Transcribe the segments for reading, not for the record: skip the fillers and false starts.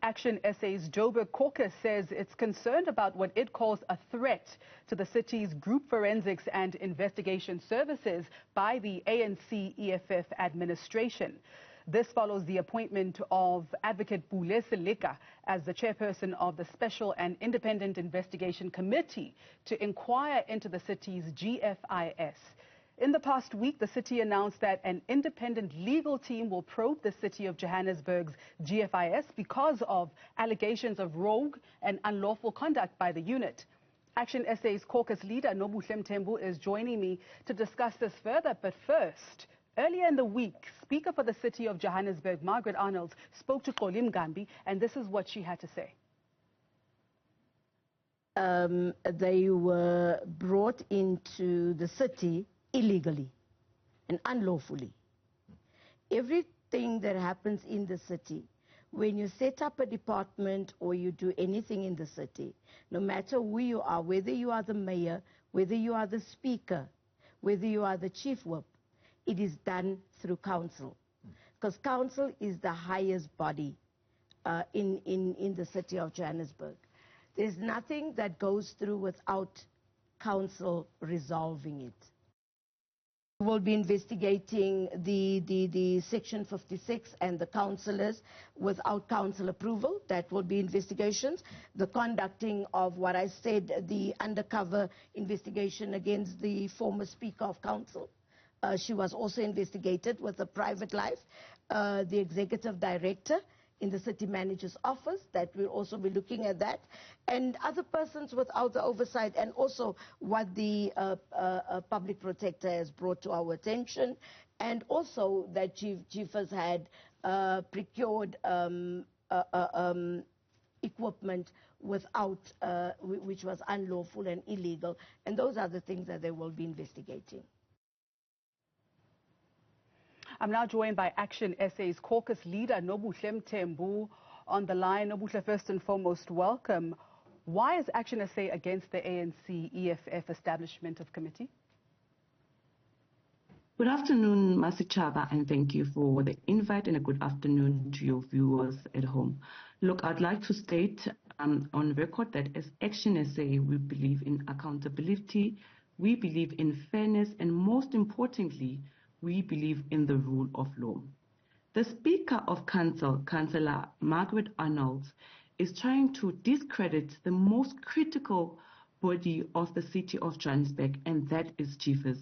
ActionSA's Joburg caucus says it's concerned about what it calls a threat to the city's group forensics and investigation services by the ANC-EFF administration. This follows the appointment of Advocate Pule Seleka as the chairperson of the Special and Independent Investigation Committee to inquire into the city's GFIS. In the past week, the city announced that an independent legal team will probe the city of Johannesburg's GFIS because of allegations of rogue and unlawful conduct by the unit. ActionSA's caucus leader, Nobuhle Mthembu, is joining me to discuss this further. But first, earlier in the week, Speaker for the city of Johannesburg, Margaret Arnolds, spoke to Xoli Mnghambi, and this is what she had to say. They were brought into the city illegally and unlawfully. Everything that happens in the city, when you set up a department or you do anything in the city, no matter who you are, whether you are the mayor, whether you are the speaker, whether you are the chief whip, it is done through council. Because council is the highest body in the city of Johannesburg. There's nothing that goes through without council resolving it. We'll be investigating the Section 56 and the councillors without council approval. That will be investigations. The conducting of what I said, the undercover investigation against the former Speaker of Council. She was also investigated with a private life. The executive director in the city manager's office, that we'll also be looking at that, and other persons without the oversight, and also what the public protector has brought to our attention, and also that GFIS had procured equipment without, which was unlawful and illegal, and those are the things that they will be investigating. I'm now joined by ActionSA's caucus leader, Nobuhle Mthembu, on the line. Nobuhle, first and foremost, welcome. Why is ActionSA against the ANC-EFF establishment of committee? Good afternoon, Masichaba, and thank you for the invite, and a good afternoon to your viewers at home. Look, I'd like to state on record that as ActionSA, we believe in accountability, we believe in fairness, and most importantly, we believe in the rule of law. The Speaker of Council, Councillor Margaret Arnolds, is trying to discredit the most critical body of the city of Johannesburg, and that is GFIS.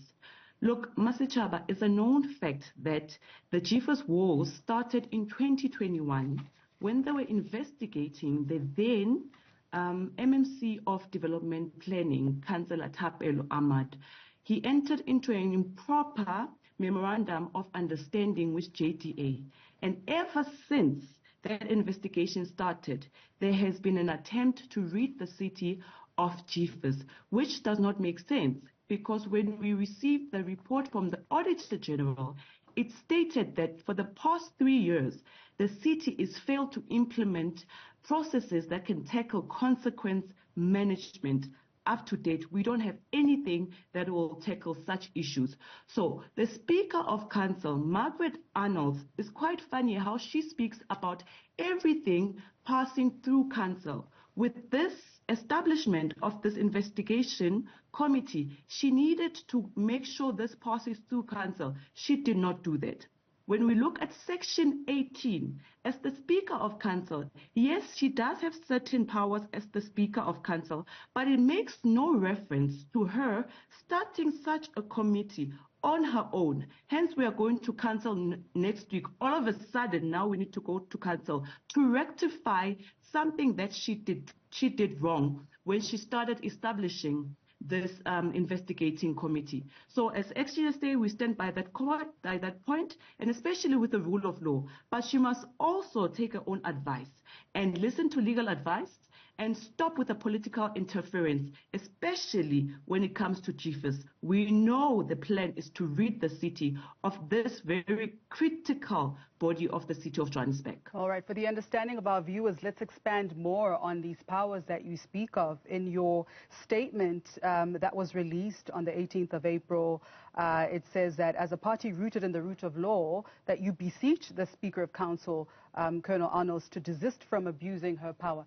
Look, Masichaba, it's a known fact that the GFIS wars started in 2021 when they were investigating the then MMC of Development Planning, Councillor Thapelo Ahmad. He entered into an improper memorandum of understanding with JDA, and ever since that investigation started, there has been an attempt to rid the city of GFIS, which does not make sense, because when we received the report from the Auditor General, it stated that for the past 3 years, the city has failed to implement processes that can tackle consequence management. Up to date, we don't have anything that will tackle such issues. So the Speaker of Council, Margaret Arnolds, is quite funny how she speaks about everything passing through Council. With this establishment of this investigation committee, she needed to make sure this passes through Council. She did not do that. When we look at Section 18, as the Speaker of Council, yes, she does have certain powers as the Speaker of Council, but it makes no reference to her starting such a committee on her own. Hence, we are going to Council next week. All of a sudden, now we need to go to Council to rectify something that she did wrong when she started establishing this investigating committee. So as ActionSA, we stand by that point, and especially with the rule of law. But she must also take her own advice and listen to legal advice and stop with the political interference, especially when it comes to GFIS. We know the plan is to rid the city of this very critical body of the city of Johannesburg. All right, for the understanding of our viewers, let's expand more on these powers that you speak of. In your statement that was released on the 18th of April, it says that as a party rooted in the root of law, that you beseech the Speaker of Council Colonel Arnolds to desist from abusing her power.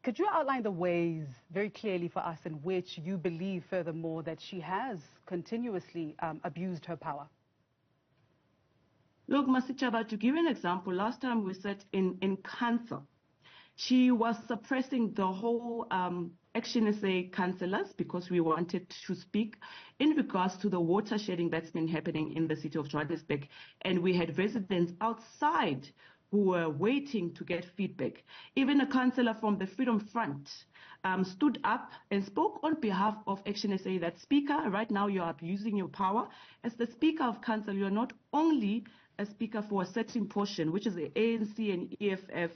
Could you outline the ways very clearly for us in which you believe, furthermore, that she has continuously abused her power? Look, Masichaba, to give you an example, last time we sat in council, she was suppressing the whole ActionSA councillors because we wanted to speak in regards to the water shedding that's been happening in the city of Johannesburg. And we had residents outside who were waiting to get feedback. Even a councillor from the Freedom Front stood up and spoke on behalf of ActionSA that, Speaker, right now you are abusing your power. As the Speaker of Council, you are not only a speaker for a certain portion, which is the ANC and EFF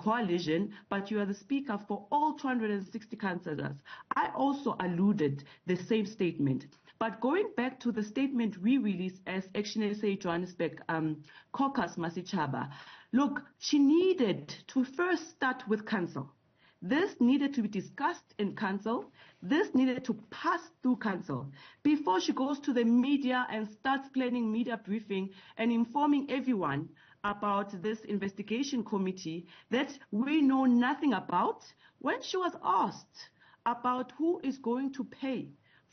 coalition, but you are the speaker for all 260 councillors. I also alluded the same statement. But going back to the statement we released as ActionSA Johannesburg caucus, Masichaba, look, she needed to first start with council. This needed to be discussed in council. This needed to pass through council before she goes to the media and starts planning media briefing and informing everyone about this investigation committee that we know nothing about. When she was asked about who is going to pay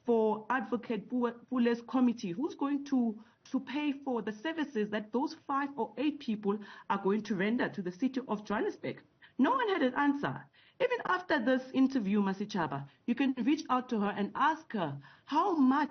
for Advocate Pule's committee, who's going to pay for the services that those 5 or 8 people are going to render to the city of Johannesburg, no one had an answer. Even after this interview, Masichaba, you can reach out to her and ask her, how much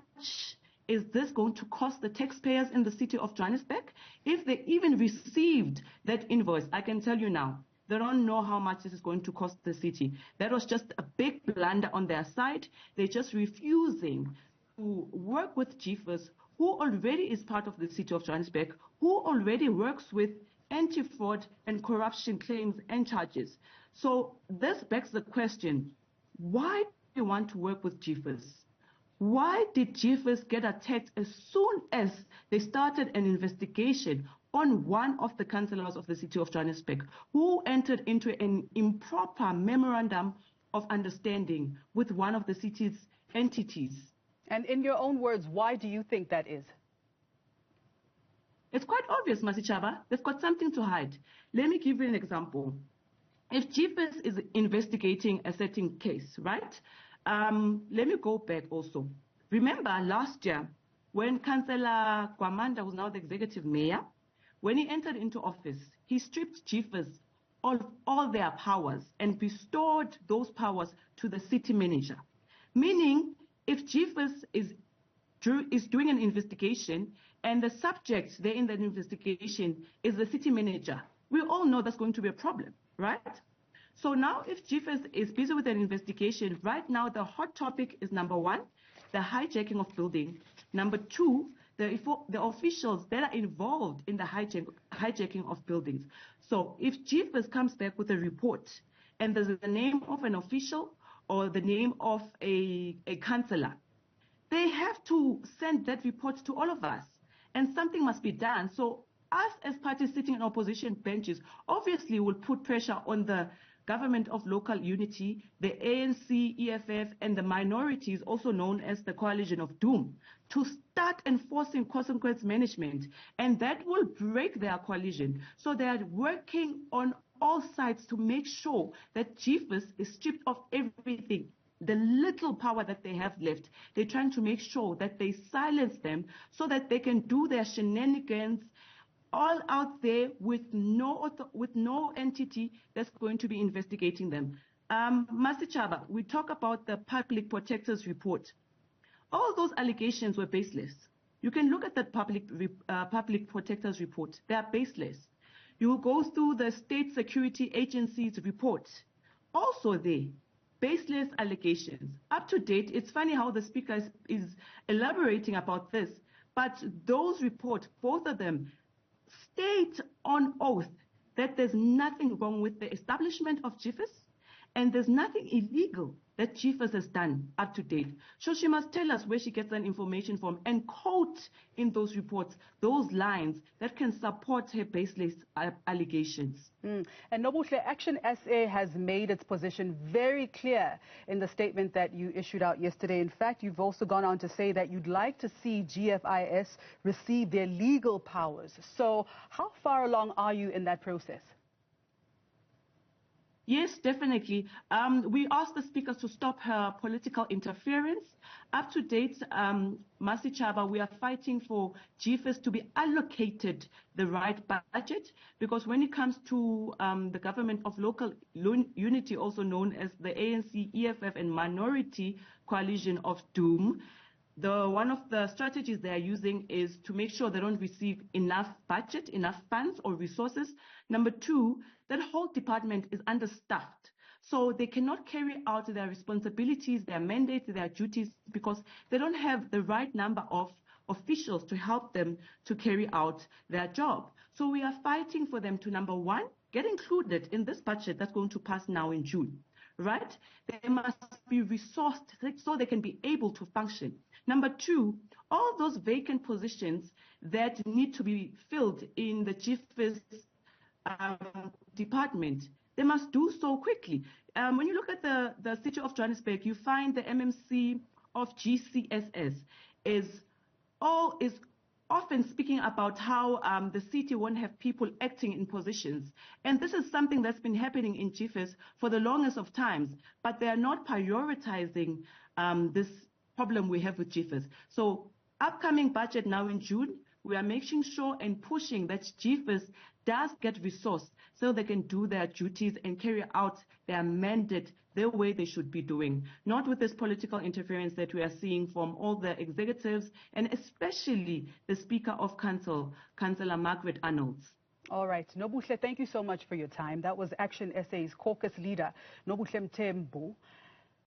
is this going to cost the taxpayers in the city of Johannesburg? If they even received that invoice, I can tell you now, they don't know how much this is going to cost the city. That was just a big blunder on their side. They're just refusing to work with GFIS, who already is part of the city of Johannesburg, who already works with anti-fraud and corruption claims and charges. So this begs the question, why do you want to work with GFIS? Why did GFIS get attacked as soon as they started an investigation on one of the councillors of the city of Johannesburg who entered into an improper memorandum of understanding with one of the city's entities? And in your own words, why do you think that is? It's quite obvious, Masichaba. They've got something to hide. Let me give you an example. If GFIS is investigating a certain case, right? Let me go back also. Remember last year when Councillor Kwamanda, who's now the executive mayor, when he entered into office, he stripped GFIS of all their powers and restored those powers to the city manager. Meaning, if GFIS is doing an investigation and the subject there in that investigation is the city manager, we all know that's going to be a problem, right? So now if GFIS is busy with an investigation, right now the hot topic is number 1, the hijacking of buildings. Number 2, the officials that are involved in the hijacking of buildings. So if GFIS comes back with a report and there's the name of an official or the name of a councillor, they have to send that report to all of us, and something must be done. So us as parties sitting in opposition benches obviously will put pressure on the Government of Local Unity, the ANC-EFF, and the minorities, also known as the Coalition of Doom, to start enforcing consequence management, and that will break their coalition. So they are working on all sides to make sure that GFIS is stripped of everything. The little power that they have left, they're trying to make sure that they silence them so that they can do their shenanigans all out there with no entity that's going to be investigating them. Masichaba, we talk about the Public Protector's report. All those allegations were baseless. You can look at the Public Protector's report. They are baseless. You go through the State Security Agency's report. Also there, baseless allegations. Up to date, it's funny how the speaker is elaborating about this, but those reports, both of them, state on oath that there's nothing wrong with the establishment of GFIS And there's nothing illegal that GFIS has done up to date. So she must tell us where she gets that information from and quote in those reports those lines that can support her baseless allegations. And Nobuhle, ActionSA has made its position very clear in the statement that you issued out yesterday. In fact, you've also gone on to say that you'd like to see GFIS receive their legal powers. So how far along are you in that process? Yes, definitely. We asked the speaker to stop her political interference. Up to date, Masichaba, we are fighting for GFIS to be allocated the right budget, because when it comes to the government of local unity, also known as the ANC-EFF and minority coalition of doom, one of the strategies they are using is to make sure they don't receive enough budget, enough funds or resources. Number two, that whole department is understaffed. So they cannot carry out their responsibilities, their mandates, their duties, because they don't have the right number of officials to help them to carry out their job. So we are fighting for them to, number one, get included in this budget that's going to pass now in June. Right? They must be resourced so they can be able to function. Number two, all those vacant positions that need to be filled in the GFIS department, they must do so quickly. When you look at the city of Johannesburg, you find the MMC of GCSS is often speaking about how the city won't have people acting in positions. And this is something that's been happening in GFIS for the longest of times, but they are not prioritizing this problem we have with GFIS. So upcoming budget now in June, we are making sure and pushing that GFIS does get resourced so they can do their duties and carry out their mandate the way they should be doing, not with this political interference that we are seeing from all the executives and especially the Speaker of Council, Councillor Margaret Arnolds. All right. Nobuhle, thank you so much for your time. That was ActionSA's caucus leader, Nobuhle Mthembu.